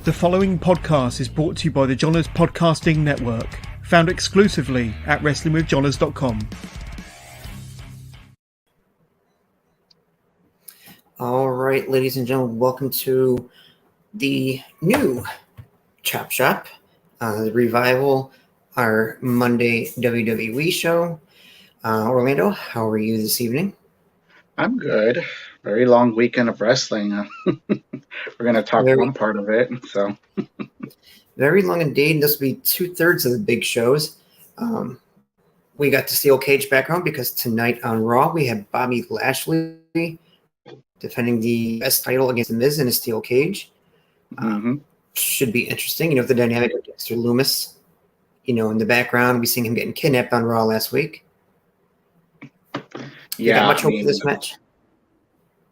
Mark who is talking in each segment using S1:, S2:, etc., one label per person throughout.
S1: The following podcast is brought to you by the Johners Podcasting Network, found exclusively at WrestlingWithJohners.com.
S2: All right, ladies and gentlemen, welcome to the new Chop Shop, the Revival, our Monday WWE show. Orlando, how are you this evening?
S3: I'm good. Very long weekend of wrestling. We're going to talk one part of it. So
S2: very long indeed. This will be 2/3 of the big shows. We got the steel cage background because tonight on Raw we have Bobby Lashley defending the best title against The Miz in a steel cage. Should be interesting. The dynamic with Dexter Lumis. In the background, we seen him getting kidnapped on Raw last week. You got much hope for this match?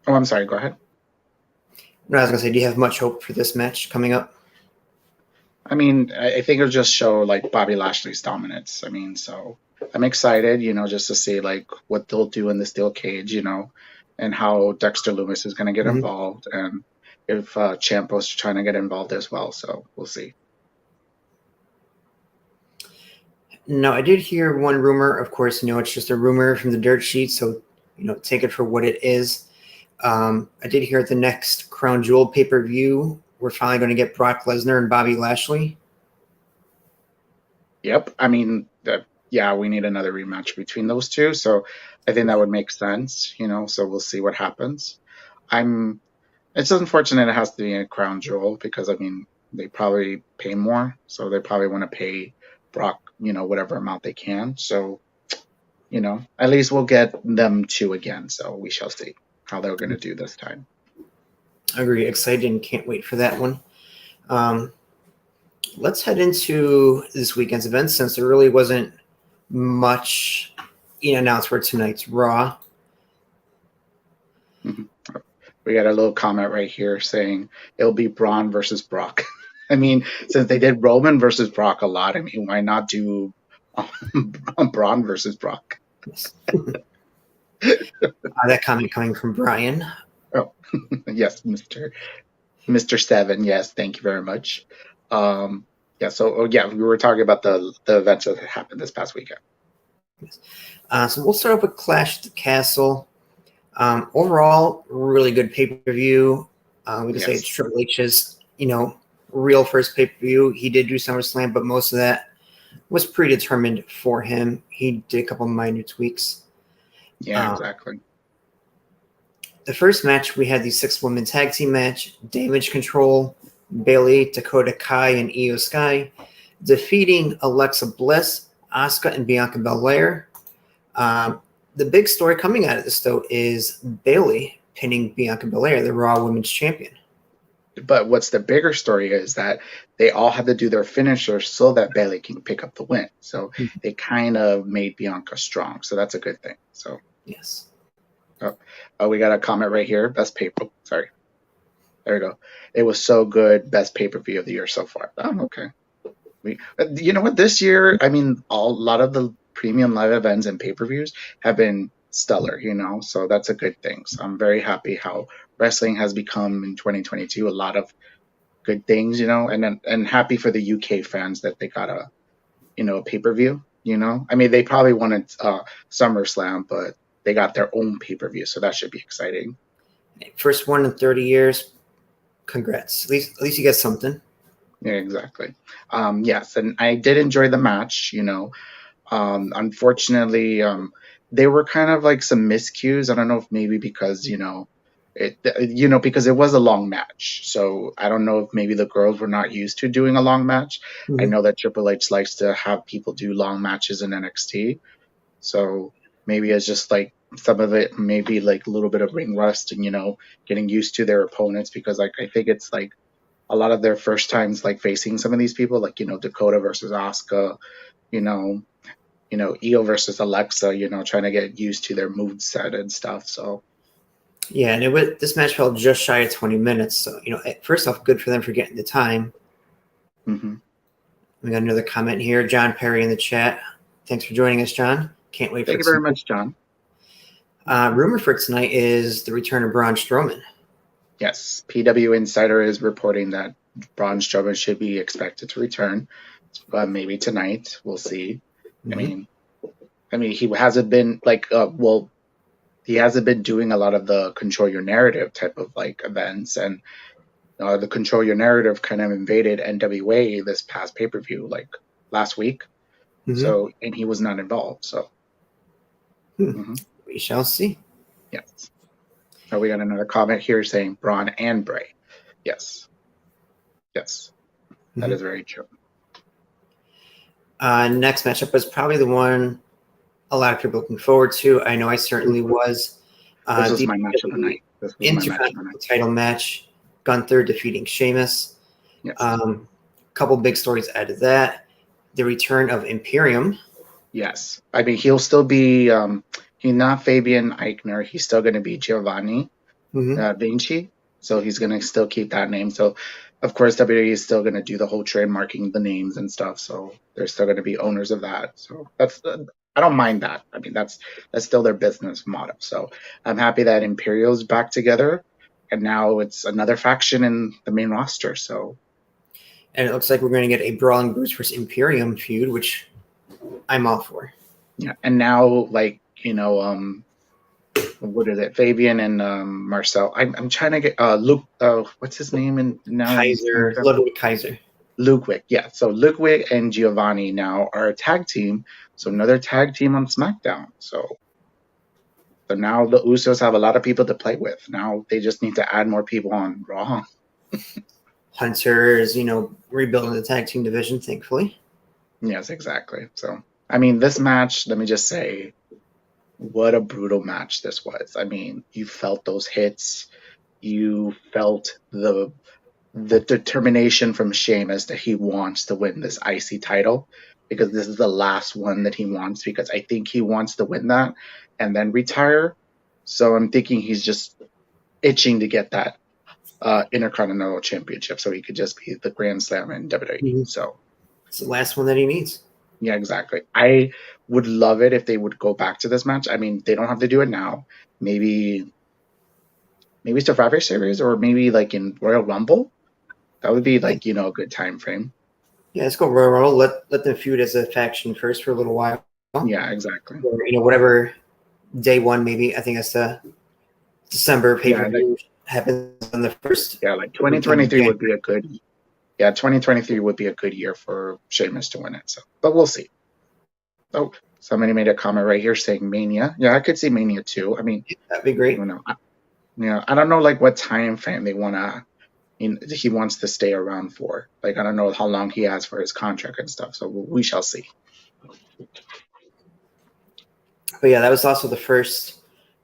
S3: Oh, I'm sorry. Go ahead.
S2: No, I was going to say, do you have much hope for this match coming up?
S3: I think it'll just show like Bobby Lashley's dominance. So I'm excited, just to see like what they'll do in the steel cage, and how Dexter Lumis is going to get involved, and if Ciampa's trying to get involved as well. So we'll see.
S2: No, I did hear one rumor. Of course, it's just a rumor from the dirt sheet, so take it for what it is. I did hear at the next Crown Jewel pay-per-view, we're finally going to get Brock Lesnar and Bobby Lashley.
S3: Yep. We need another rematch between those two, so I think that would make sense. So we'll see what happens. It's unfortunate it has to be a Crown Jewel because they probably pay more, so they probably want to pay Brock, whatever amount they can. So, at least we'll get them two again. So we shall see how they're going to do this time.
S2: I agree. Excited and can't wait for that one. Let's head into this weekend's events since there really wasn't much announced for tonight's Raw.
S3: We got a little comment right here saying it'll be Braun versus Brock. Since they did Roman versus Brock a lot, why not do Braun versus Brock?
S2: That comment coming from Brian.
S3: Oh, yes, Mr. Seven. Yes, thank you very much. We were talking about the events that happened this past weekend.
S2: So we'll start off with Clash at the Castle. Overall, really good pay-per-view. We can say it's Triple H's, real first pay-per-view. He did do SummerSlam, but most of that was predetermined for him. He did a couple of minor tweaks.
S3: Yeah, exactly.
S2: The first match, we had the 6-woman tag team match. Damage Control, Bayley, Dakota Kai, and Io Sky defeating Alexa Bliss, Asuka, and Bianca Belair. The big story coming out of this, though, is Bayley pinning Bianca Belair, the Raw Women's Champion.
S3: But what's the bigger story is that they all had to do their finisher so that Bayley can pick up the win. So they kind of made Bianca strong. So that's a good thing. So
S2: yes.
S3: Oh, we got a comment right here. Best pay-per-view. Sorry. There we go. It was so good. Best pay-per-view of the year so far. Oh, okay. You know what? This year, a lot of the premium live events and pay-per-views have been stellar, so that's a good thing. So I'm very happy how wrestling has become in 2022 a lot of good things, and happy for the UK fans that they got a pay-per-view, they probably wanted SummerSlam, but they got their own pay-per-view, so that should be exciting.
S2: First one in 30 years. Congrats. At least you get something.
S3: Yeah, exactly. Yes, and I did enjoy the match, unfortunately, they were kind of like some miscues. I don't know if maybe because, because it was a long match. So I don't know if maybe the girls were not used to doing a long match. I know that Triple H likes to have people do long matches in NXT. So maybe it's just like some of it, maybe like a little bit of ring rust and, getting used to their opponents, because I think it's like a lot of their first times like facing some of these people, like, Dakota versus Asuka, Io versus Alexa, trying to get used to their moveset and stuff. So
S2: yeah, and this match felt just shy of 20 minutes. So, first off, good for them for getting the time. We got another comment here. John Perry in the chat. Thanks for joining us, John. Can't wait.
S3: Thank you very much, John.
S2: Rumor for tonight is the return of Braun Strowman.
S3: Yes, PW Insider is reporting that Braun Strowman should be expected to return, maybe tonight. We'll see.
S2: Mhm.
S3: I mean, he hasn't been like, he hasn't been doing a lot of the control your narrative type of like events, and the control your narrative kind of invaded NWA this past pay-per-view, like last week.
S2: Mhm.
S3: So, and he was not involved. So,
S2: We shall see.
S3: yes. So we got another comment here saying Braun and Bray. Yes. Yes. That is very true.
S2: Next matchup was probably the one a lot of people looking forward to. I know I certainly was.
S3: This was my match of the night. This was my match of the
S2: Intercontinental
S3: night.
S2: title match. Gunther defeating Sheamus.
S3: Yes.
S2: Couple big stories out of that. The return of Imperium.
S3: Yes. I mean, he'll still be, he's not Fabian Eichner. He's still going to be Giovanni Vinci. So he's going to still keep that name. So, of course, WWE is still going to do the whole trademarking the names and stuff. So they're still going to be owners of that. So that's, I don't mind that. I mean, that's still their business model. So I'm happy that Imperial's back together. And now it's another faction in the main roster. So.
S2: And it looks like we're going to get a Brawling Brutes versus Imperium feud, which I'm all for.
S3: Yeah, and now, like, what is it? Fabian and Marcel. I'm trying to get Luke. What's his name? And now
S2: Ludwig Kaiser.
S3: Ludwig. Yeah. So Ludwig and Giovanni now are a tag team. So another tag team on SmackDown. So now the Usos have a lot of people to play with. Now they just need to add more people on Raw.
S2: Hunter is, rebuilding the tag team division, thankfully.
S3: Yes, exactly. So, I mean, this match, let me just say, what a brutal match this was. I mean, you felt those hits. You felt the determination from Sheamus that he wants to win this IC title, because this is the last one that he wants, because I think he wants to win that and then retire. So I'm thinking he's just itching to get that Intercontinental Championship so he could just be the Grand Slam in WWE. So
S2: it's the last one that he needs.
S3: Yeah, exactly. I would love it if they would go back to this match. I mean, they don't have to do it now. Maybe Survivor Series, or maybe like in Royal Rumble. That would be like, a good time frame.
S2: Yeah, let's go Royal Rumble. Let them feud as a faction first for a little while.
S3: Yeah, exactly.
S2: Or, whatever day one, maybe. I think that's the December pay-per-view happens on the first.
S3: Yeah, like 2023 would be a good. Yeah, 2023 would be a good year for Sheamus to win it. So, but we'll see. Oh, somebody made a comment right here saying Mania. Yeah, I could see Mania too. I mean,
S2: that'd be great.
S3: I don't know like what time frame they wanna. He wants to stay around for. Like, I don't know how long he has for his contract and stuff. So we shall see.
S2: But yeah, that was also the first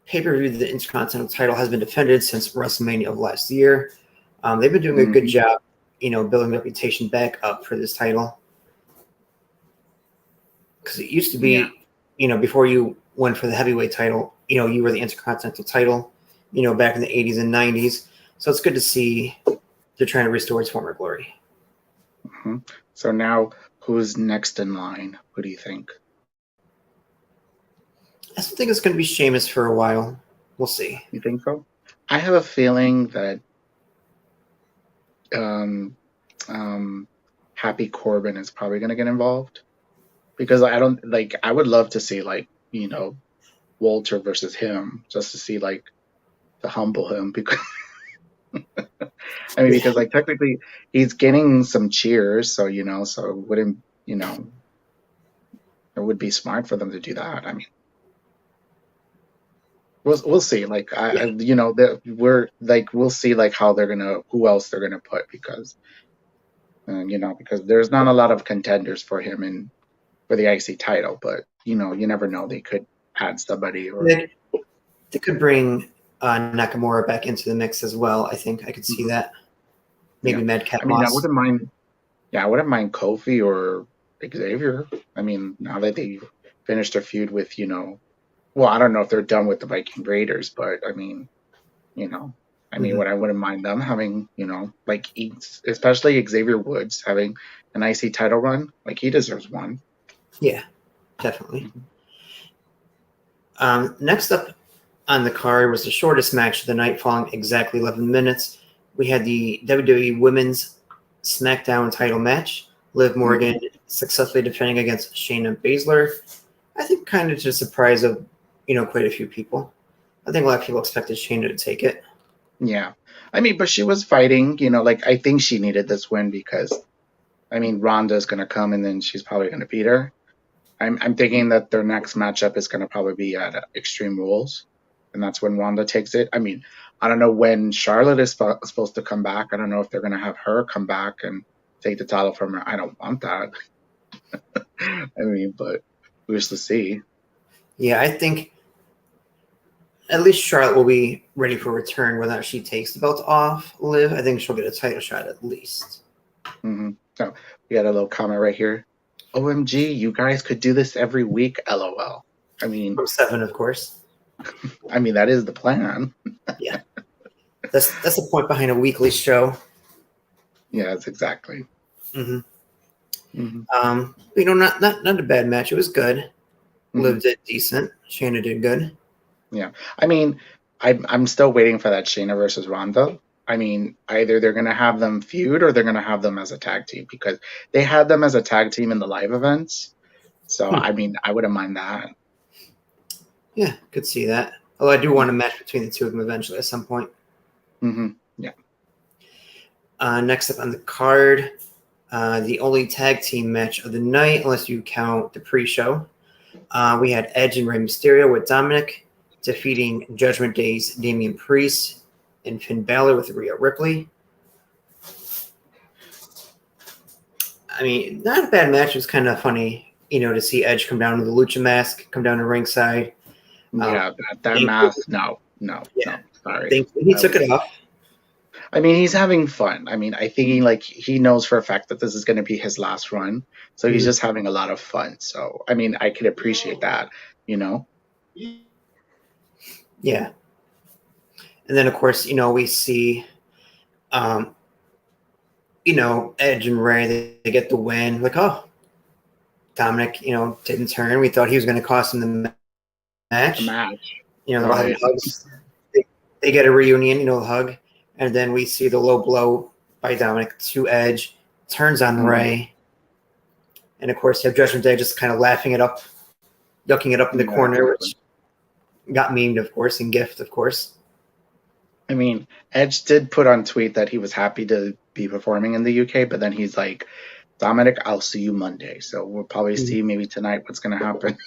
S2: pay-per-view that the Intercontinental title has been defended since WrestleMania of last year. They've been doing a good job, building the reputation back up for this title. Because it used to be, before you went for the heavyweight title, you were the Intercontinental title, back in the 80s and 90s. So it's good to see they're trying to restore its former glory.
S3: Mm-hmm. So now, who's next in line? Who do you think?
S2: I still think it's going to be Sheamus for a while. We'll see.
S3: You think so? I have a feeling that Happy Corbin is probably going to get involved, because I would love to see Walter versus him, just to see to humble him, because because technically he's getting some cheers, so so it wouldn't it would be smart for them to do that. I mean, we'll see. We'll see how they're gonna, who else they're gonna put, because because there's not a lot of contenders for him for the IC title, but you never know, they could add somebody, or
S2: they could bring Nakamura back into the mix as well. I think I could see that. Maybe Madcap Moss.
S3: I wouldn't mind. Yeah, I wouldn't mind Kofi or Xavier. I mean, now that they finished their feud with, well, I don't know if they're done with the Viking Raiders, but I mean, I wouldn't mind them having, especially Xavier Woods having an IC title run. He deserves one.
S2: Yeah, definitely. Next up on the card was the shortest match of the night, following exactly 11 minutes. We had the WWE Women's SmackDown title match. Liv Morgan successfully defending against Shayna Baszler. I think kind of to the surprise of, quite a few people. I think a lot of people expected Shayna to take it.
S3: Yeah. I mean, but she was fighting, I think she needed this win because, Ronda's going to come and then she's probably going to beat her. I'm thinking that their next matchup is going to probably be at Extreme Rules, and that's when Ronda takes it. I don't know when Charlotte is supposed to come back. I don't know if they're going to have her come back and take the title from her. I don't want that. But we'll just see.
S2: Yeah, I think at least Charlotte will be ready for return whether or not she takes the belt off Liv. I think she'll get a title shot at least.
S3: Mm-hmm. So we got a little comment right here. OMG, you guys could do this every week, LOL.
S2: From 7, of course.
S3: That is the plan.
S2: Yeah. That's the point behind a weekly show.
S3: Yes, exactly.
S2: Mm-hmm. Not a bad match. It was good. Liv did decent. Shayna did good.
S3: Yeah. I'm still waiting for that Shayna versus Ronda. Either they're going to have them feud or they're going to have them as a tag team because they had them as a tag team in the live events. So, I wouldn't mind that.
S2: Yeah, could see that. Although I do want a match between the two of them eventually at some point.
S3: Mm-hmm. Yeah.
S2: Next up on the card, the only tag team match of the night, unless you count the pre-show. We had Edge and Rey Mysterio with Dominic defeating Judgment Day's Damian Priest and Finn Balor with Rhea Ripley. Not a bad match. It was kind of funny, to see Edge come down with the lucha mask, come down to ringside.
S3: Yeah, that mask, no, sorry.
S2: He took it off.
S3: He's having fun. I think he knows for a fact that this is going to be his last run. So he's just having a lot of fun. So, I could appreciate that,
S2: Yeah. And then, of course, we see, Edge and Rey, they get the win. Dominic, didn't turn. We thought he was going to cost him the match. Hugs. They get a reunion, the hug. And then we see the low blow by Dominic to Edge. Turns on Rey. And, of course, you have Judgment Day just kind of laughing it up, ducking it up in the corner, which got memed, of course, and gift, of course.
S3: Edge did put on tweet that he was happy to be performing in the UK, but then he's like, Dominic, I'll see you Monday. So we'll probably see maybe tonight what's going to happen.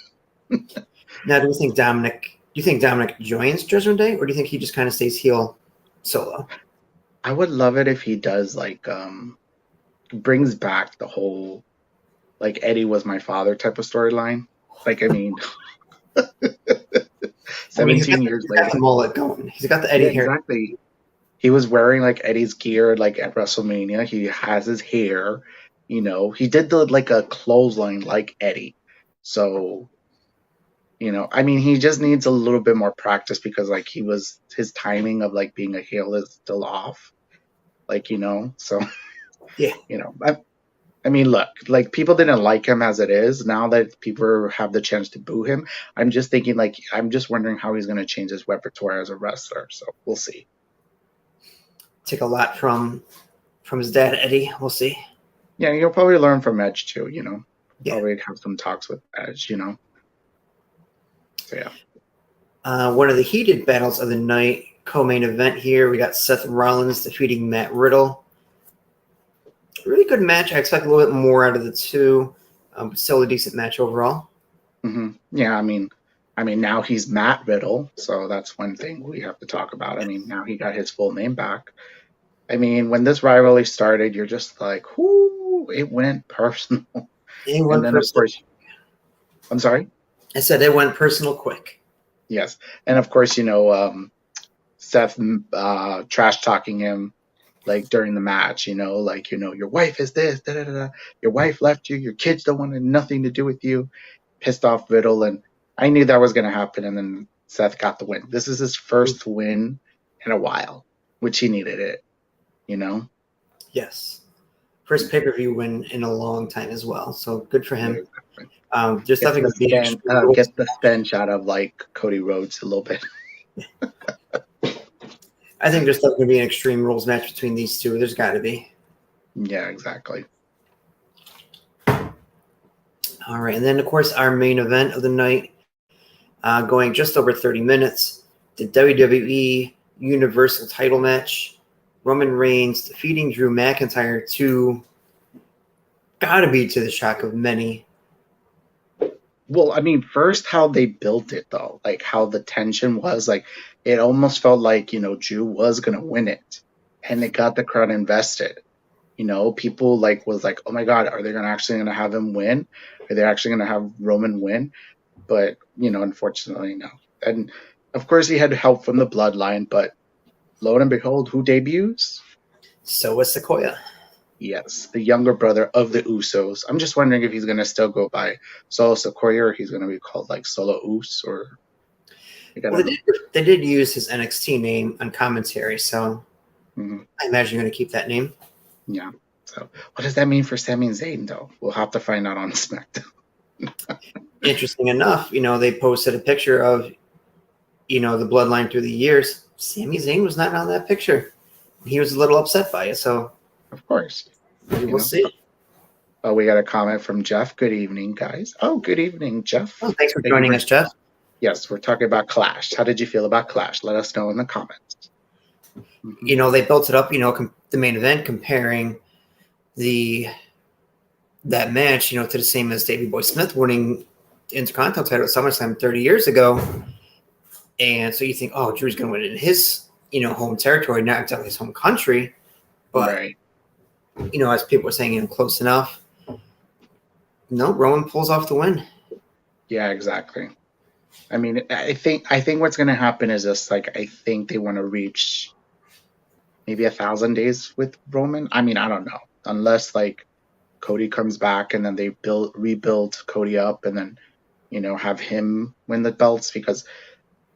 S2: Now, do you think Dominic joins Judgment Day, or do you think he just kind of stays heel solo?
S3: I would love it if he does, brings back the whole, Eddie was my father type of storyline. 17 years later.
S2: He's got the mullet going. He's got the Eddie hair.
S3: Exactly. He was wearing Eddie's gear at WrestleMania. He has his hair. He did a clothesline like Eddie. So, he just needs a little bit more practice because his timing of being a heel is still off. So
S2: yeah.
S3: Look, people didn't like him as it is. Now that people have the chance to boo him, I'm just thinking, I'm just wondering how he's going to change his repertoire as a wrestler. So we'll see.
S2: Take a lot from his dad, Eddie. We'll see.
S3: Yeah, you'll probably learn from Edge too. Probably have some talks with Edge. So yeah.
S2: One of the heated battles of the night, co-main event here. We got Seth Rollins defeating Matt Riddle. Really good match. I expect a little bit more out of the two, but still a decent match overall.
S3: Mm-hmm. Yeah, now he's Matt Riddle, so that's one thing we have to talk about. Now he got his full name back. When this rivalry started, you're just like, whoo, it went personal. Of course, I'm sorry?
S2: I said it went personal quick.
S3: Yes, and of course, Seth trash talking him. During the match, your wife is this, da, da, da, da. Your wife left you, your kids don't want nothing to do with you, pissed off Riddle, and I knew that was going to happen, and then Seth got the win. This is his first win in a while, which he needed it,
S2: Yes. First pay-per-view win in a long time as well, so good for him. Just
S3: get the stench out of Cody Rhodes a little bit.
S2: I think there's still going to be an Extreme Rules match between these two. There's got to be.
S3: Yeah, exactly.
S2: All right, and then of course our main event of the night, going just over 30 minutes, the WWE Universal Title match. Roman Reigns defeating Drew McIntyre to, gotta be to the shock of many.
S3: Well, I mean, first how they built it though, like how the tension was, like it almost felt like, Drew was gonna win it. And it got the crowd invested. People was like, oh my God, are they gonna have him win? Are they actually gonna have Roman win? But, unfortunately, no. And of course he had help from the bloodline, but lo and behold, who debuts?
S2: So was Sequoia.
S3: Yes, the younger brother of the Usos. I'm just wondering if he's going to still go by Solo Sequoia or he's going to be called like Solo Us or.
S2: Well, they did use his NXT name on commentary, so I imagine you're going to keep that name.
S3: Yeah. So what does that mean for Sami Zayn, though? We'll have to find out on SmackDown.
S2: Interesting enough, they posted a picture of, the bloodline through the years. Sami Zayn was not on that picture. He was a little upset by it, so.
S3: Of course.
S2: We'll see.
S3: Oh, we got a comment from Jeff. Good evening, guys. Oh, good evening, Jeff.
S2: Oh, thanks for joining us, Jeff.
S3: Yes, we're talking about Clash. How did you feel about Clash? Let us know in the comments.
S2: They built it up, the main event, comparing that match, to the same as Davey Boy Smith winning the Intercontinental title at SummerSlam 30 years ago. And so you think, oh, Drew's going to win it in his, home territory, not exactly his home country. But,
S3: right.
S2: As people were saying, close enough. No, Roman pulls off the win.
S3: Yeah, exactly. I mean, I think what's going to happen is this, I think they want to reach maybe 1,000 days with Roman. I mean, I don't know. Unless, Cody comes back and then they rebuild Cody up and then, have him win the belts because,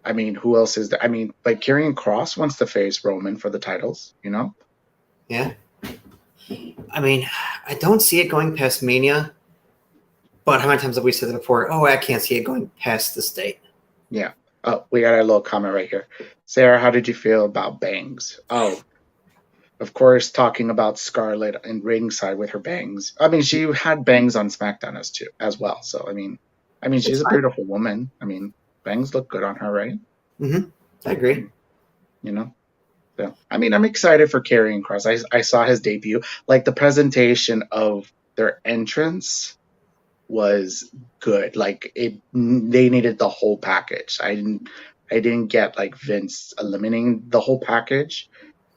S3: I mean, who else is there? I mean, Karrion Kross wants to face Roman for the titles,
S2: Yeah. I mean, I don't see it going past Mania. But how many times have we said that before? Oh, I can't see it going past this date.
S3: Yeah. Oh, we got a little comment right here. Sarah, how did you feel about bangs? Oh, of course, talking about Scarlett and ringside with her bangs. I mean, she had bangs on SmackDown as well. So, I mean, she's a beautiful woman. I mean, bangs look good on her, right?
S2: Mm-hmm. I agree.
S3: So, I mean, I'm excited for Karrion Kross. I saw his debut. The presentation of their entrance was good. They needed the whole package. I didn't get Vince eliminating the whole package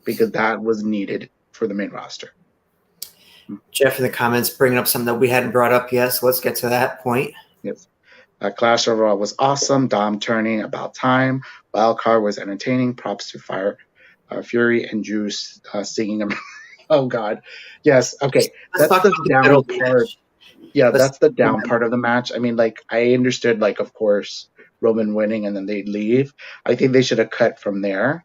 S3: because that was needed for the main roster.
S2: Jeff in the comments bringing up something that we hadn't brought up yet, so let's get to that point.
S3: Yes. Clash overall was awesome. Dom turning about time. Wildcard was entertaining. Props to Fury and Drew singing. Oh God, yes. Okay, that's the down part. Yeah, that's the down part of the match. I mean, I understood, of course, Roman winning and then they'd leave. I think they should have cut from there.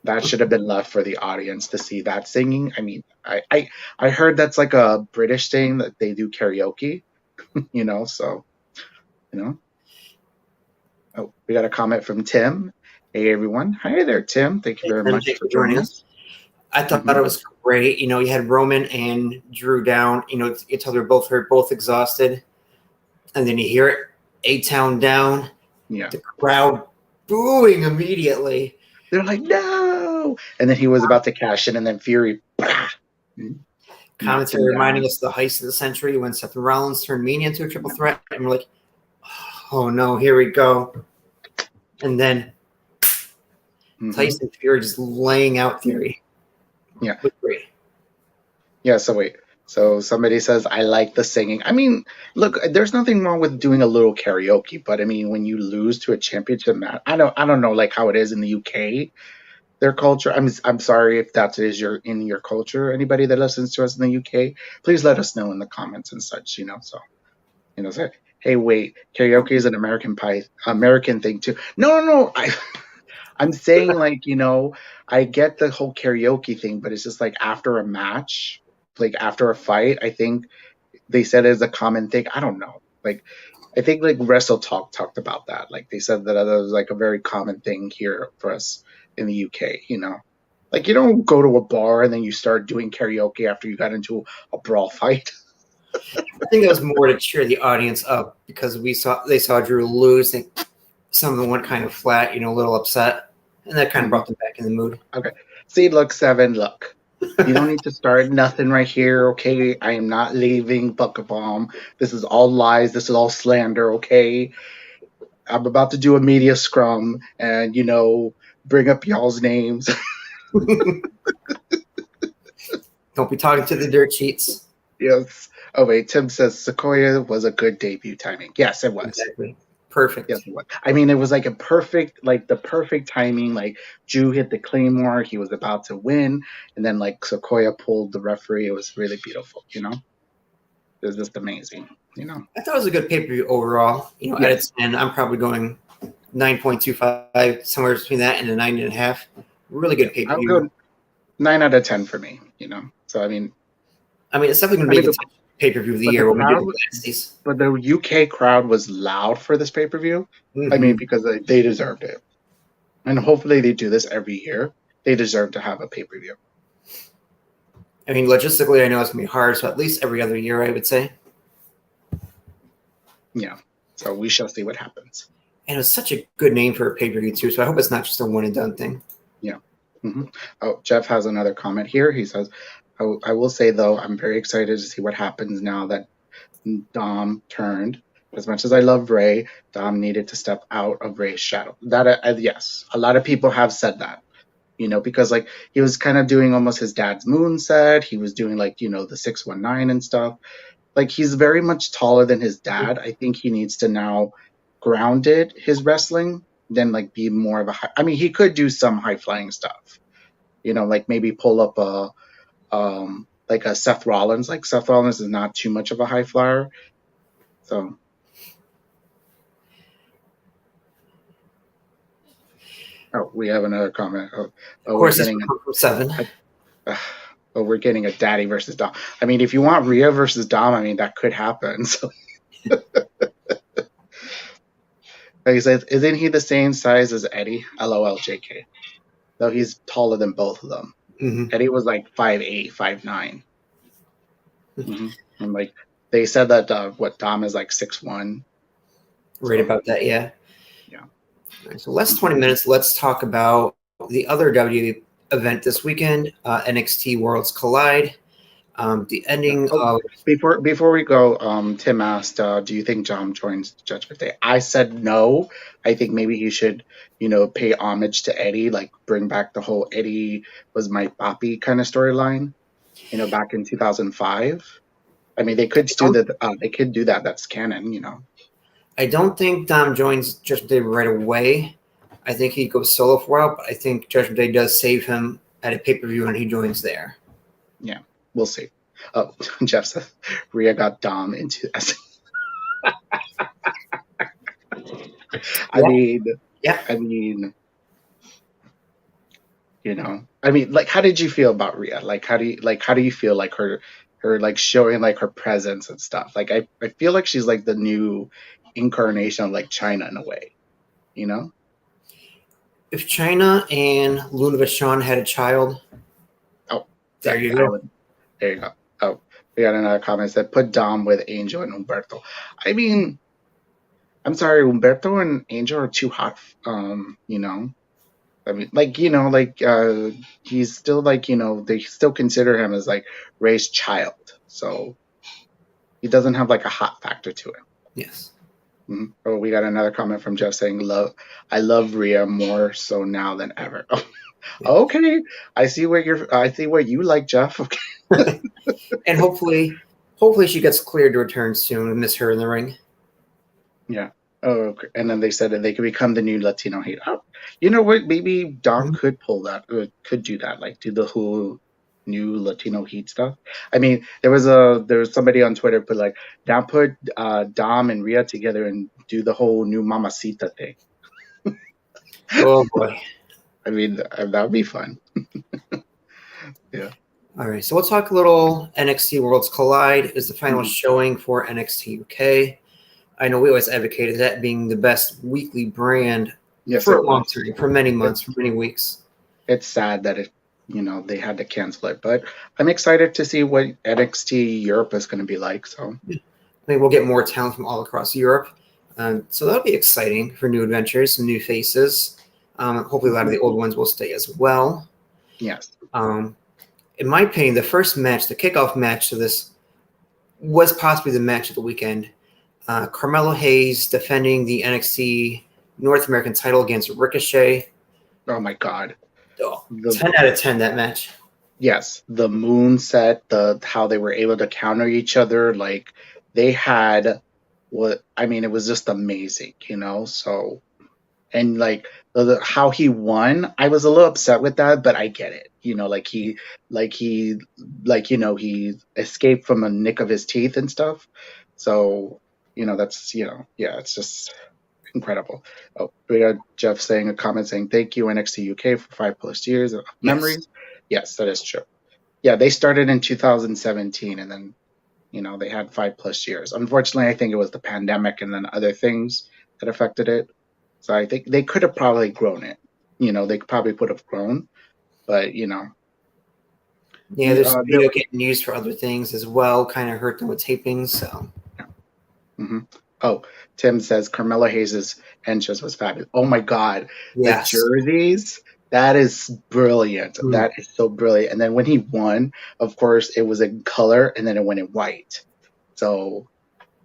S3: That should have been left for the audience to see that singing. I mean, I heard that's a British thing that they do karaoke, so, Oh, we got a comment from Tim. Hey, everyone. Hi there, Tim. Thank you very much for joining us.
S2: I thought it was great. You had Roman and Drew down. You tell they're both hurt, both exhausted. And then you hear it, A-Town down.
S3: Yeah.
S2: The crowd booing immediately.
S3: They're like, no. And then he was about to cash in, and then Fury.
S2: Commentary reminding us of the heist of the century when Seth Rollins turned Mania into a triple threat. And we're like, oh, no, here we go. And then Tyson Fury just laying out Fury.
S3: Yeah. Yeah, so wait. So somebody says, I like the singing. I mean, look, there's nothing wrong with doing a little karaoke, but I mean, when you lose to a championship match, I don't know how it is in the UK, their culture. I'm sorry if that is in your culture. Anybody that listens to us in the UK, please let us know in the comments and such, so, say, hey, wait, karaoke is an American thing too. No, I'm saying I get the whole karaoke thing, but it's just after a match, after a fight, I think they said it as a common thing. I don't know. I think Wrestle Talk talked about that. They said that was a very common thing here for us in the UK, Like, you don't go to a bar and then you start doing karaoke after you got into a brawl fight.
S2: I think that was more to cheer the audience up because they saw Drew lose. Some of them went kind of flat, a little upset, and that kind of brought them back in the mood.
S3: Okay. See, look, Seven, look. You don't need to start nothing right here, okay? I am not leaving Bucket Bomb. This is all lies. This is all slander, okay? I'm about to do a media scrum and, bring up y'all's names.
S2: Don't be talking to the dirt sheets.
S3: Yes. Oh, wait. Tim says Sequoia was a good debut timing. Yes, it was.
S2: Exactly. Perfect.
S3: Yes, it was. I mean, it was like the perfect timing. Like, Drew hit the Claymore. He was about to win. And then, like, Sequoia pulled the referee. It was really beautiful, It was just amazing,
S2: I thought it was a good pay-per-view overall. At its end, I'm probably going 9.25, somewhere between that and a 9.5. Really good pay-per-view.
S3: I'll go 9 out of 10 for me, So, I mean,
S2: it's definitely going to be the pay-per-view of the year when we do the Lasties.
S3: But the UK crowd was loud for this pay-per-view. Mm-hmm. I mean, because they deserved it. And hopefully they do this every year. They deserve to have a pay-per-view.
S2: I mean, logistically, I know it's going to be hard, so at least every other year, I would say.
S3: Yeah. So we shall see what happens.
S2: And it's such a good name for a pay-per-view, too, so I hope it's not just a one-and-done thing.
S3: Yeah. Mm-hmm. Oh, Jeff has another comment here. He says, I will say, though, I'm very excited to see what happens now that Dom turned. As much as I love Ray, Dom needed to step out of Ray's shadow. That yes, a lot of people have said that, because like he was kind of doing almost his dad's moonset. He was doing like, the 619 and stuff. Like he's very much taller than his dad. I think he needs to now grounded his wrestling, then like be more of a he could do some high flying stuff, like maybe pull up like a Seth Rollins. Like Seth Rollins is not too much of a high flyer. So we have another comment.
S2: Of course, it's from 7.
S3: We're getting a daddy versus Dom. I mean, if you want Rhea versus Dom, that could happen. So he says, isn't he the same size as Eddie? LOL, JK. Though he's taller than both of them. Mm-hmm. Eddie was like 5'8", 5'9". Mm-hmm. And like they said that Dom is like 6'1".
S2: Right about that, yeah.
S3: Yeah.
S2: All right, so last 20 minutes, let's talk about the other WWE event this weekend, Nxt Worlds Collide. The ending of
S3: before we go, Tim asked, do you think Dom joins Judgment Day? I said no. I think maybe he should, pay homage to Eddie, like bring back the whole Eddie was my papi kind of storyline, back in 2005. I mean, they could do that. They could do that. That's canon,
S2: I don't think Dom joins Judgment Day right away. I think he goes solo for a while, but I think Judgment Day does save him at a pay-per-view and he joins there.
S3: Yeah. We'll see. Oh, Jeff says Rhea got Dom into S. I mean, like, how did you feel about Rhea? Like, how do you feel like her like showing like her presence and stuff? Like, I feel like she's like the new incarnation of like China in a way,
S2: If China and Luna Vachon had a child, there you go.
S3: There you go. Oh, we got another comment that put Dom with Angel and Humberto. I mean, I'm sorry, Humberto and Angel are too hot. He's still like, they still consider him as like Ray's child. So he doesn't have like a hot factor to him.
S2: Yes.
S3: Mm-hmm. Oh, we got another comment from Jeff saying, I love Rhea more so now than ever. Oh. Yeah. Okay, I see what you like, Jeff. Okay.
S2: And hopefully she gets cleared to return soon and miss her in the ring.
S3: Yeah. Oh, okay. And then they said that they could become the new Latino heat. Oh, you know what? Maybe Dom could pull that, could do that, like do the whole new Latino heat stuff. I mean, there was somebody on Twitter put like, put Dom and Rhea together and do the whole new Mamacita thing.
S2: Oh boy.
S3: I mean, that would be fun. Yeah.
S2: All right, so we'll talk a little Nxt Worlds Collide is the final showing for Nxt UK. I know we always advocated that being the best weekly brand for a long time, for many months, for many weeks.
S3: It's sad that they had to cancel it. But I'm excited to see what NXT Europe is going to be like. So
S2: I think we'll get more talent from all across Europe. So that'll be exciting for new adventures, some new faces. Hopefully a lot of the old ones will stay as well.
S3: yes.
S2: In my opinion, the first match, the kickoff match to this, was possibly the match of the weekend. Carmelo Hayes defending the NXT North American title against Ricochet.
S3: Oh my God.
S2: 10 out of 10, that match.
S3: Yes, the moon set, how they were able to counter each other, like they had it was just amazing, So, and like how he won, I was a little upset with that, but I get it. He escaped from a nick of his teeth and stuff. So, that's it's just incredible. Oh, we got Jeff saying a comment saying thank you NXT UK for 5+ years of memories. Yes, that is true. Yeah, they started in 2017 and then they had 5+ years. Unfortunately, I think it was the pandemic and then other things that affected it. So I think they could have probably grown it. They probably would have grown, but
S2: Yeah, there's video getting used for other things as well. Kind of hurt them with tapings. So.
S3: Yeah. Mm-hmm. Oh, Tim says Carmelo Hayes' entrance was fabulous. Oh my God,
S2: yes.
S3: The jerseys. That is brilliant. That is so brilliant. And then when he won, of course, it was in color, and then it went in white. So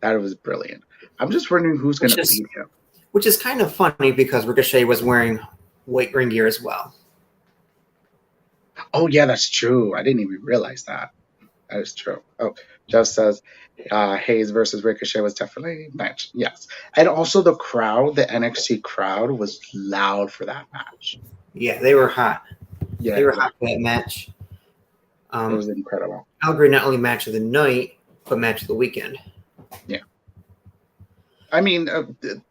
S3: that was brilliant. I'm just wondering who's going to beat him.
S2: Which is kind of funny because Ricochet was wearing white ring gear as well.
S3: Oh, yeah, that's true. I didn't even realize that. That is true. Oh, Jeff says Hayes versus Ricochet was definitely a match. Yes. And also the crowd, the NXT crowd was loud for that match.
S2: Yeah, they were hot.
S3: Yeah,
S2: they were hot for that match.
S3: It was incredible.
S2: I'll agree, not only match of the night, but match of the weekend.
S3: Yeah. I mean,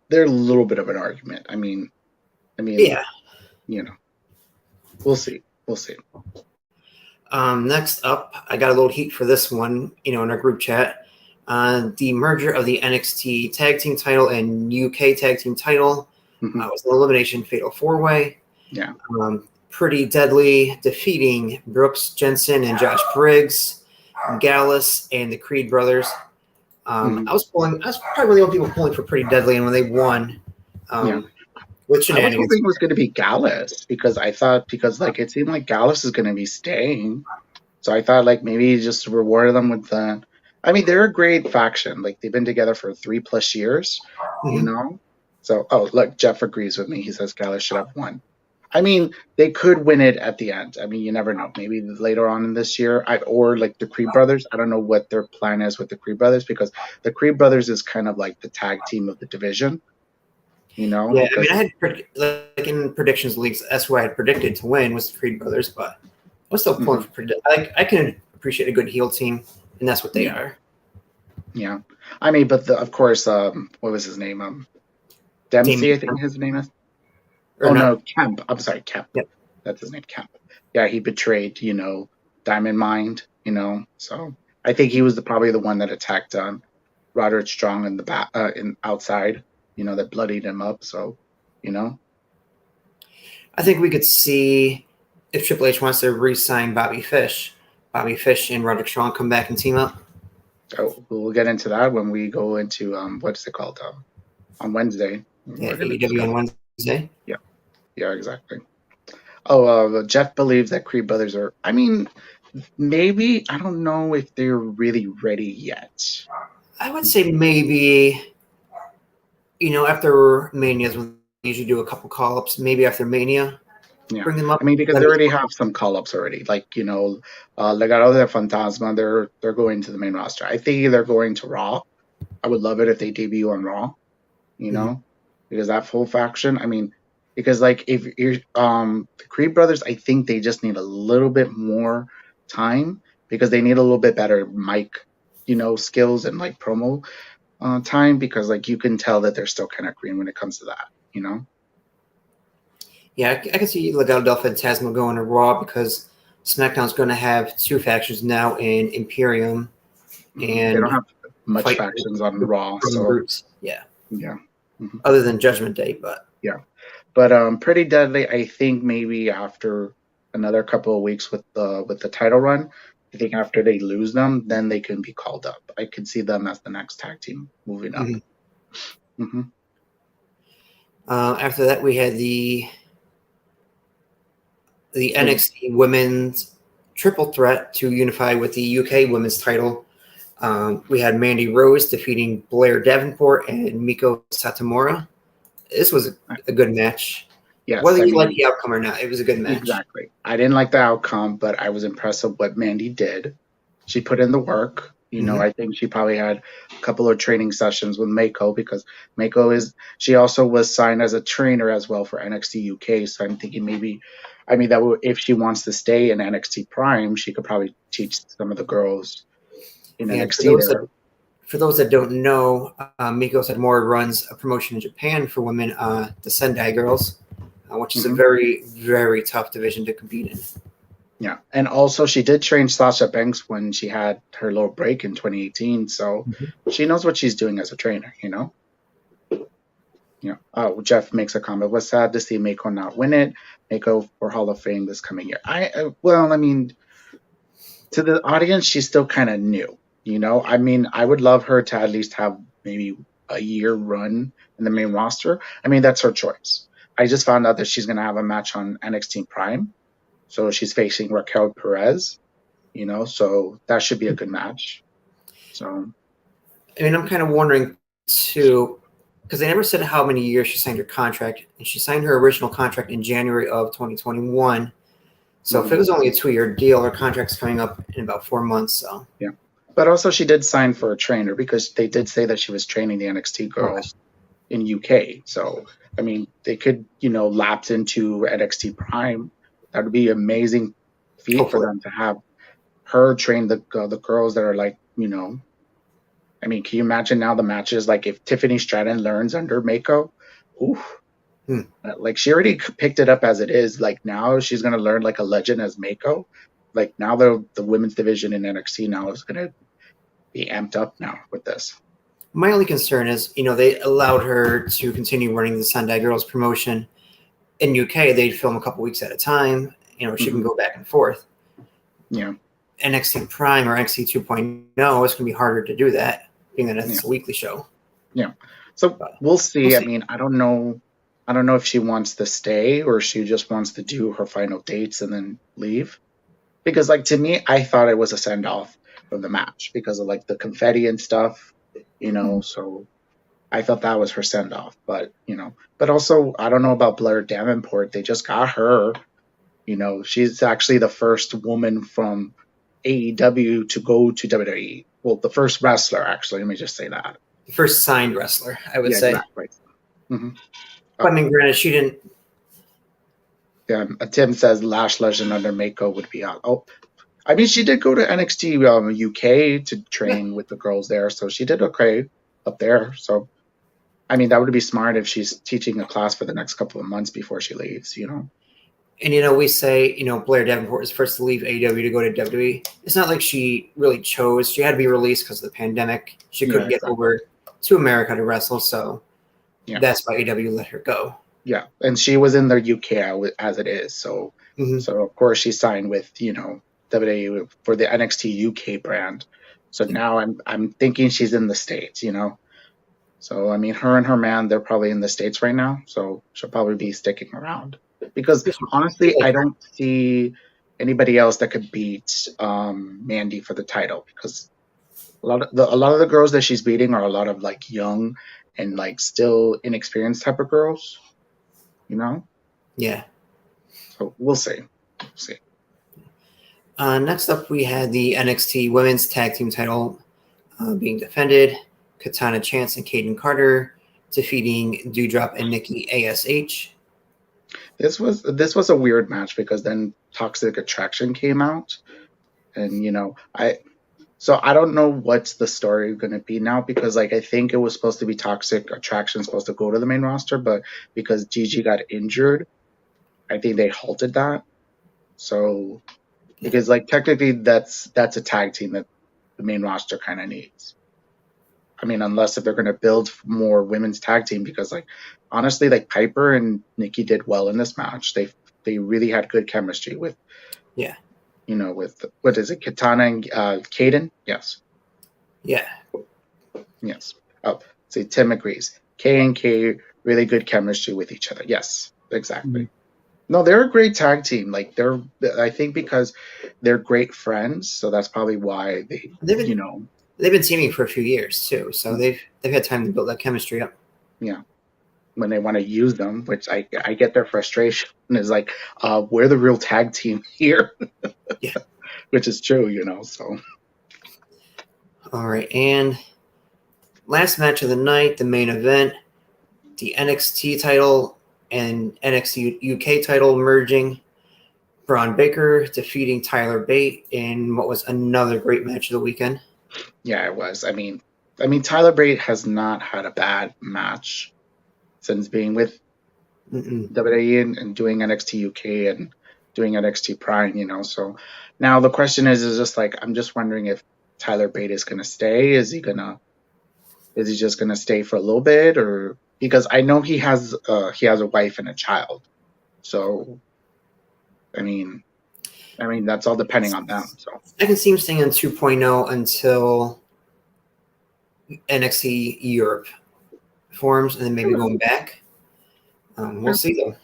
S3: they're a little bit of an argument. I mean,
S2: yeah.
S3: We'll see.
S2: Next up, I got a little heat for this one, in our group chat. The merger of the NXT Tag Team title and UK Tag Team title was an elimination fatal 4-way.
S3: Yeah.
S2: Pretty Deadly defeating Brooks Jensen and Josh Briggs, Gallus, and the Creed brothers. I was probably the only people pulling for Pretty Deadly, and when they won, with shenanigans.
S3: I was hoping it was going to be Gallus because it seemed like Gallus is going to be staying. So I thought maybe just reward them with the. I mean, they're a great faction. They've been together for 3+ years, So, look, Jeff agrees with me. He says Gallus should have won. I mean, they could win it at the end. I mean, you never know. Maybe later on in this year, or the Creed brothers. I don't know what their plan is with the Creed brothers because the Creed brothers is kind of like the tag team of the division.
S2: Yeah, I mean, I had in predictions leagues, that's who I had predicted to win was the Creed brothers, but I was still pulling for Pretty. I can appreciate a good heel team, and that's what they are.
S3: Yeah, I mean, but of course, what was his name? Dempsey, I think his name is. No, Kemp. I'm sorry, Kemp. Yep. That's his name, Kemp. Yeah, he betrayed, Diamond Mind, So I think he was probably the one that attacked Roderick Strong in the back, outside, that bloodied him up. So,
S2: I think we could see if Triple H wants to re-sign Bobby Fish and Roderick Strong come back and team up.
S3: So we'll get into that when we go into what's it called on Wednesday.
S2: Yeah, AEW on Wednesday.
S3: Yeah. Yeah, exactly. Oh, Jeff believes that Creed brothers are. I mean, maybe I don't know if they're really ready yet.
S2: I would say maybe, after Mania's when they usually do a couple call-ups. Maybe after Mania, bring them up.
S3: I mean, because they already have some call-ups already. Legado del Fantasma, they're going to the main roster. I think they're going to Raw. I would love it if they debut on Raw. Because that full faction. I mean. Because if you're the Creed brothers, I think they just need a little bit more time because they need a little bit better mic, skills and promo time because you can tell that they're still kind of green when it comes to that,
S2: Yeah, I can see Legado del Fantasma going to Raw because SmackDown's going to have 2 factions now in Imperium, and
S3: they don't have much factions on Raw. So
S2: groups. Yeah.
S3: Other
S2: than Judgment Day, but
S3: yeah. But Pretty Deadly, I think maybe after another couple of weeks with the title run. I think after they lose them, then they can be called up. I can see them as the next tag team moving up.
S2: Mm-hmm. After that, we had the NXT Women's Triple Threat to unify with the UK Women's title. We had Mandy Rose defeating Blair Davenport and Miko Satomura. This was a good match.
S3: Yes,
S2: Whether you like the outcome or not, it was a good match.
S3: Exactly. I didn't like the outcome, but I was impressed with what Mandy did. She put in the work. I think she probably had a couple of training sessions with Mako, because she also was signed as a trainer as well for NXT UK. So I'm thinking that if she wants to stay in NXT Prime, she could probably teach some of the girls in NXT.
S2: For those that don't know, Miko Satomura runs a promotion in Japan for women, the Sendai Girls, which is a very, very tough division to compete in.
S3: Yeah, and also she did train Sasha Banks when she had her little break in 2018, so she knows what she's doing as a trainer, Oh, Jeff makes a comment. Was sad to see Mako not win it. Mako for Hall of Fame this coming year. To the audience, she's still kind of new, I would love her to at least have maybe a year run in the main roster. That's her choice. I just found out that she's going to have a match on NXT Prime. So she's facing Raquel Perez, so that should be a good match. So,
S2: I'm kind of wondering too, because they never said how many years she signed her contract, and she signed her original contract in January of 2021. So if it was only a 2-year deal, her contract's coming up in about 4 months. So
S3: yeah, but also she did sign for a trainer, because they did say that she was training the NXT girls in UK. So they could lapse into NXT Prime. That would be an amazing feat for them to have her train the girls that are can you imagine now the matches, like if Tiffany Stratton learns under Mako? She already picked it up as it is. Now she's going to learn like a legend as Mako. Now the women's division in NXT now is going to be amped up now with this.
S2: My only concern is, they allowed her to continue running the Sendai Girls promotion. In UK, they'd film a couple weeks at a time. She can go back and forth.
S3: Yeah.
S2: NXT Prime or NXT 2.0, it's going to be harder to do that, being that it's a weekly show.
S3: Yeah. So we'll see. I don't know if she wants to stay or she just wants to do her final dates and then leave. Because to me, I thought it was a send-off from the match because of the confetti and stuff, so I thought that was her send-off. But also I don't know about Blair Davenport. They just got her. She's actually the first woman from AEW to go to WWE. Well, the first wrestler, actually. Let me just say that.
S2: The first signed wrestler, I would say.
S3: Exactly.
S2: Granted, she didn't.
S3: Yeah, Tim says Lash Legend under Mako would be out. Oh, she did go to NXT UK to train with the girls there, so she did okay up there. So, that would be smart if she's teaching a class for the next couple of months before she leaves,
S2: And, we say, Blair Davenport was first to leave AEW to go to WWE. It's not like she really chose. She had to be released because of the pandemic. She couldn't get over to America to wrestle, so that's why AEW let her go. Yeah,
S3: and she was in the UK as it is. So, so of course, she signed with, WWE for the NXT UK brand. So now I'm thinking she's in the States, So, her and her man, they're probably in the States right now. So she'll probably be sticking around. Because honestly, I don't see anybody else that could beat Mandy for the title, because a lot of the girls that she's beating are a lot of young and still inexperienced type of girls,
S2: Yeah.
S3: So we'll see.
S2: Next up, we had the NXT Women's Tag Team title being defended. Katana Chance and Kaden Carter defeating Doudrop and Nikki ASH.
S3: This was a weird match because then Toxic Attraction came out, and I don't know what's the story going to be now, because I think it was supposed to be Toxic Attraction supposed to go to the main roster, but because Gigi got injured, I think they halted that. So because technically that's a tag team that the main roster kind of needs. Unless if they're going to build more women's tag team, because honestly, Piper and Nikki did well in this match. They they really had good chemistry with,
S2: Yeah.
S3: with what is it, Katana and Kaden? Yes.
S2: Yeah.
S3: Yes. Oh, see, Tim agrees. K and K really good chemistry with each other. Yes, exactly. No, they're a great tag team. Like I think because they're great friends, so that's probably why they,
S2: They've been teaming for a few years too, so they've had time to build that chemistry up.
S3: yeah. When they want to use them, which I get their frustration is like, we're the real tag team here.
S2: Yeah.
S3: Which is true, so.
S2: All right, and last match of the night, the main event, the NXT title and NXT UK title merging. Braun Baker defeating Tyler Bate in what was another great match of the weekend.
S3: Yeah, it was. I mean, Tyler Bate has not had a bad match since being with WWE and doing NXT UK and doing NXT Prime, so now the question is just like, I'm just wondering if Tyler Bate is going to stay. Is he just going to stay for a little bit, or because I know he has a wife and a child. So, I mean that's all depending on them. So
S2: I can see him staying on 2.0 until NXT Europe forms, and then maybe going back. We'll see though.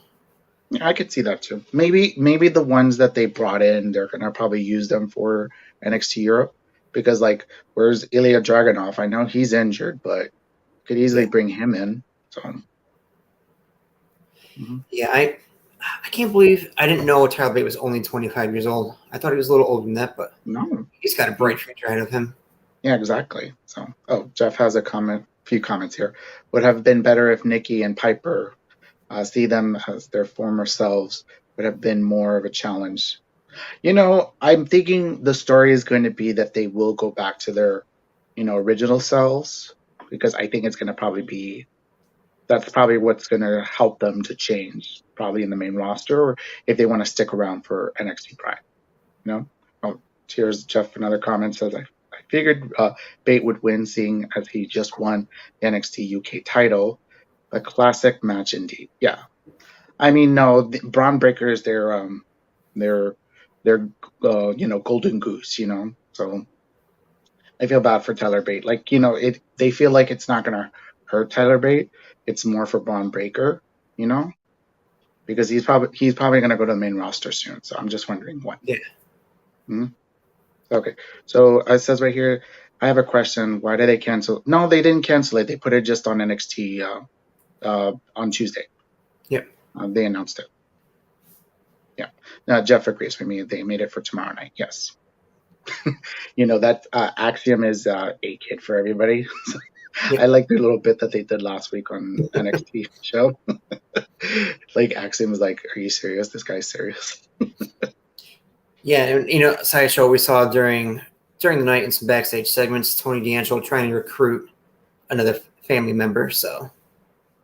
S3: Yeah, I could see that too. Maybe the ones that they brought in, they're gonna probably use them for NXT Europe, because like, where's Ilya Dragunov? I know he's injured, but could easily bring him in. So
S2: yeah, I can't believe I didn't know Tyler Bate was only 25 years old. I thought he was a little older than that, but
S3: no,
S2: he's got a bright future ahead of him.
S3: Yeah, exactly. So, Jeff has a few comments here. Would have been better if Nikki and Piper see them as their former selves. Would have been more of a challenge. I'm thinking the story is going to be that they will go back to their, original selves, because I think it's going to that's probably what's going to help them to change, probably in the main roster, or if they want to stick around for NXT Prime. Here's Jeff, another comment, says, I figured Bate would win, seeing as he just won the NXT UK title. A classic match indeed. Yeah. I mean, no, Braun Breaker is their golden goose, So I feel bad for Tyler Bate. Like, they feel like it's not going to hurt Tyler Bate. It's more for Braun Breaker, because he's probably going to go to the main roster soon. So I'm just wondering when.
S2: Yeah.
S3: Okay. So it says right here, I have a question. Why did they cancel? No, they didn't cancel it. They put it just on NXT on Tuesday.
S2: Yep.
S3: They announced it. Yeah. Now, Jeff agrees with me. They made it for tomorrow night. Yes. That Axiom is a kid for everybody. I like the little bit that they did last week on NXT show. Like, Axiom was like, "Are you serious? This guy's serious."
S2: Yeah, and Sideshow we saw during the night in some backstage segments, Tony D'Angelo trying to recruit another family member. So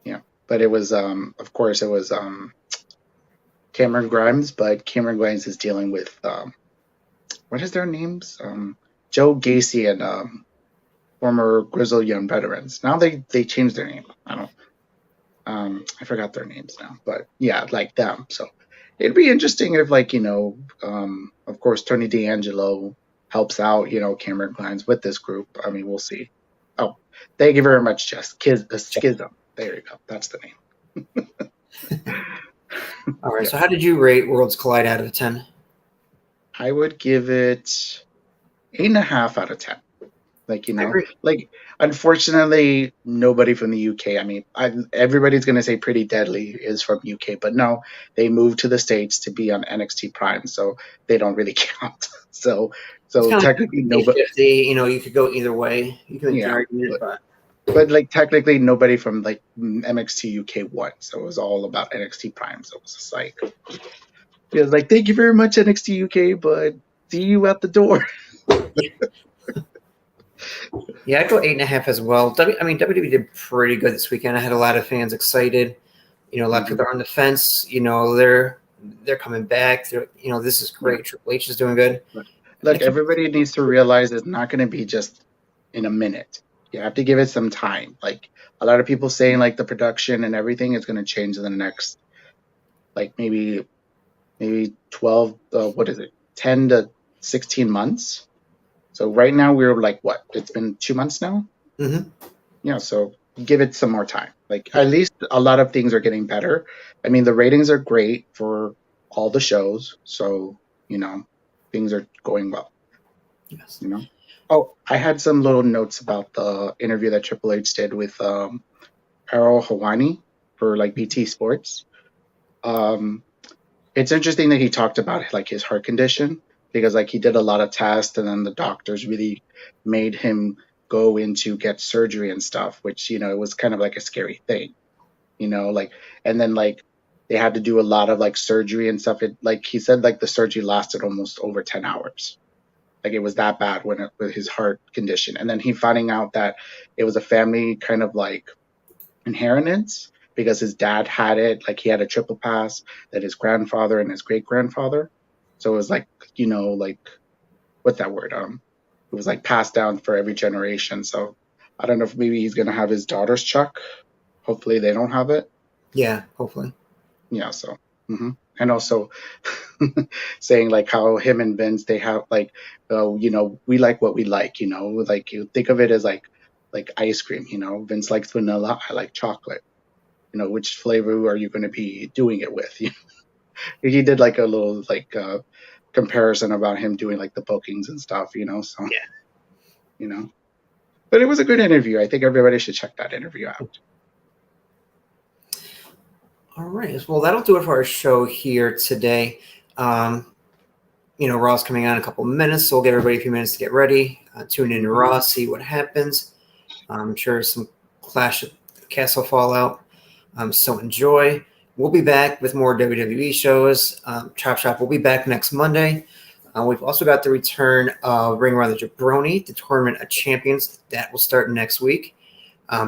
S3: yeah, but it was of course it was Cameron Grimes, but Cameron Grimes is dealing with what is their names? Joe Gacy and former Grizzled Young Veterans. Now they changed their name. I forgot their names now, but yeah, like them. So it'd be interesting if, like, of course, Tony D'Angelo helps out, Cameron Grimes with this group. I mean, we'll see. Oh, thank you very much, Jess. Schism. There you go. That's the name.
S2: All right. Yeah. So how did you rate Worlds Collide out of 10?
S3: I would give it 8.5 out of 10. Like, unfortunately, nobody from the UK. I mean, everybody's going to say Pretty Deadly is from UK, but no, they moved to the States to be on NXT Prime, so they don't really count. So technically, nobody.
S2: You could go either way. You can make an argument,
S3: but like, technically, nobody from like NXT UK won, so it was all about NXT Prime. So it was just like, it was like, thank you very much, NXT UK, but see you at the door.
S2: Yeah, I'd go 8.5 as well. WWE did pretty good this weekend. I had a lot of fans excited. A lot of people are on the fence. They're coming back. This is great. Triple H is doing good.
S3: Look, everybody needs to realize it's not going to be just in a minute. You have to give it some time. Like, a lot of people saying, like, the production and everything is going to change in the next, like, maybe maybe 12, 10 to 16 months. So right now we're like, what? It's been 2 months now?
S2: Mm-hmm.
S3: Yeah, so give it some more time. Like, at least a lot of things are getting better. I mean, the ratings are great for all the shows. So, things are going well,
S2: Yes.
S3: Oh, I had some little notes about the interview that Triple H did with Ariel Helwani for like BT Sports. Um, it's interesting that he talked about like his heart condition because like he did a lot of tests and then the doctors really made him go in to get surgery and stuff, which it was kind of like a scary thing, like, and then like they had to do a lot of like surgery and stuff. It, like he said, like the surgery lasted almost over 10 hours. Like it was that bad with his heart condition. And then he finding out that it was a family kind of like inheritance because his dad had it, like he had a triple pass that his grandfather and his great grandfather. So it was like, like what's that word? It was like passed down for every generation. So I don't know if maybe he's gonna have his daughters check. Hopefully they don't have it.
S2: Yeah, hopefully.
S3: Yeah. So, and also saying like how him and Vince they have like, we like what we like. Like you think of it as like ice cream. Vince likes vanilla. I like chocolate. Which flavor are you going to be doing it with? He did like a little like comparison about him doing like the bookings and stuff. So
S2: yeah.
S3: But it was a good interview. I think everybody should check that interview out.
S2: All right. Well, that'll do it for our show here today. Raw's coming on in a couple minutes, so we'll give everybody a few minutes to get ready. Tune in to Raw, see what happens. I'm sure some Clash of Castle Fallout. So enjoy. We'll be back with more WWE shows. Chop Shop will be back next Monday. We've also got the return of Ring Around the Jabroni, the Tournament of Champions. That will start next week.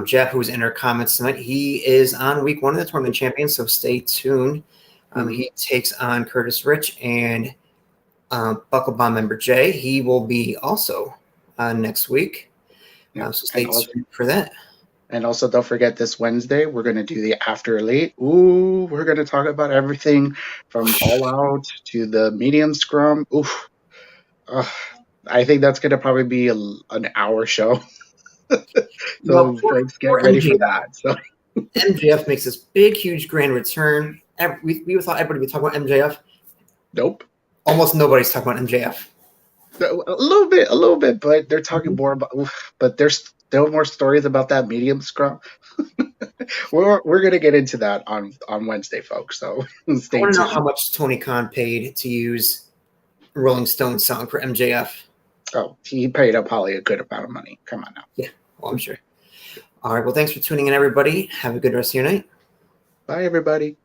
S2: Jeff, who's in our comments tonight, he is on week 1 of the Tournament of Champions, so stay tuned. He takes on Curtis Rich and Buckle Bomb member Jay. He will be also on next week. So stay tuned for that.
S3: And also, don't forget this Wednesday, we're going to do the After Elite. Ooh, we're going to talk about everything from All Out to the Medium Scrum. Oof. I think that's going to probably be an hour show. So folks, get ready for that. So
S2: MJF makes this big, huge, grand return. We thought everybody would talk about MJF.
S3: Nope.
S2: Almost nobody's talking about MJF.
S3: A little bit, but they're talking more about. But there's still more stories about that medium scrum. We're gonna get into that on Wednesday, folks. So stay tuned.
S2: I want to know how much Tony Khan paid to use Rolling Stone song for MJF.
S3: Oh, he paid up probably a good amount of money. Come on now.
S2: Yeah, well, I'm sure. All right. Well, thanks for tuning in, everybody. Have a good rest of your night.
S3: Bye, everybody.